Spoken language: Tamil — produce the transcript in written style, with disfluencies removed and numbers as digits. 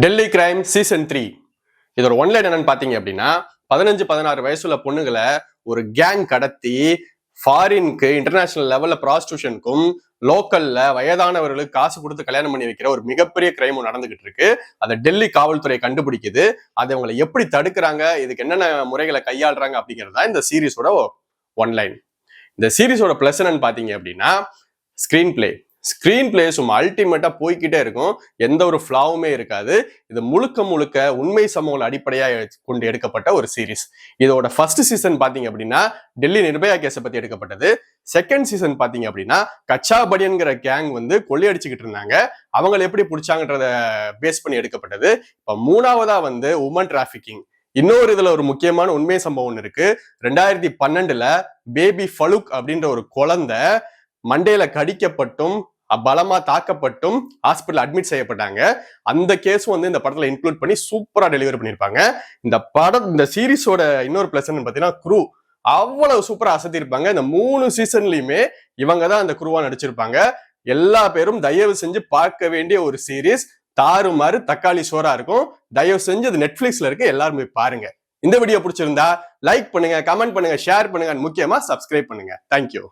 டெல்லி கிரைம் சீசன் 3 இதோட ஒன்லைன் என்னன்னு பாத்தீங்க அப்படின்னா 15-16 வயசுல பொண்ணுங்களை ஒரு கேங் கடத்தி ஃபாரினுக்கு இன்டர்நேஷனல் லெவல்ல ப்ராஸ்டியூஷனுக்கும் லோக்கல்ல வயதானவர்களுக்கு காசு கொடுத்து கல்யாணம் பண்ணி வைக்கிற ஒரு மிகப்பெரிய கிரைம் நடந்துகிட்டு இருக்கு. அதை டெல்லி காவல்துறை கண்டுபிடிக்குது. அதை அவங்களை எப்படி தடுக்கிறாங்க, இதுக்கு என்னென்ன முறைகளை கையாளுறாங்க அப்படிங்கிறதா இந்த சீரீஸோட ஒன்லைன். இந்த சீரீஸோட பிளஸ் என்னன்னு பாத்தீங்க அப்படின்னா ஸ்கிரீன் பிளே சும்மா அல்டிமேட்டா போய்கிட்டே இருக்கும். எந்த ஒரு ஃபிளாவுமே இருக்காது. இது முழுக்க முழுக்க உண்மை சம்பவங்களை அடிப்படையா கொண்டு எடுக்கப்பட்ட ஒரு சீரீஸ். இதோட ஃபர்ஸ்ட் சீசன் பாத்தீங்க அப்படின்னா டெல்லி நிர்பயா கேஸை பத்தி எடுக்கப்பட்டது. செகண்ட் சீசன் பாத்தீங்க அப்படின்னா கச்சா பனியன்கிற கேங் கொள்ளையடிச்சுக்கிட்டு இருந்தாங்க. அவங்களை எப்படி பிடிச்சாங்கன்றத பேஸ் பண்ணி எடுக்கப்பட்டது. இப்ப மூணாவதா உமன் டிராபிகிங். இன்னொரு இதுல ஒரு முக்கியமான உண்மை சம்பவம் இருக்கு. 2012 பேபி ஃபலூக் அப்படின்ற ஒரு குழந்தை மண்டையில கடிக்கப்பட்டும் பலமா தாக்கப்பட்டும் ஹாஸ்பிட்டல் அட்மிட் செய்யப்பட்டாங்க. அந்த கேஸும் இந்த படத்துல இன்க்ளூட் பண்ணி சூப்பரா டெலிவரி பண்ணிருப்பாங்க. இந்த சீரீஸோட இன்னொரு பிளஸ் பாத்தீங்கன்னா குரூ அவ்வளவு சூப்பரா அசத்திருப்பாங்க. இந்த 3 சீசன்லயுமே இவங்க தான் அந்த குரூவா நடிச்சிருப்பாங்க. எல்லா பேரும் தயவு செஞ்சு பார்க்க வேண்டிய ஒரு சீரீஸ். தாறுமாறு தக்காளி சோறா இருக்கும். தயவு செஞ்சு அது நெட்ஃபிளிக்ஸ்ல இருக்கு, எல்லாருமே பாருங்க. இந்த வீடியோ பிடிச்சிருந்தா லைக் பண்ணுங்க, கமெண்ட் பண்ணுங்க, ஷேர் பண்ணுங்க, முக்கியமா சப்ஸ்கிரைப் பண்ணுங்க. தேங்க்யூ.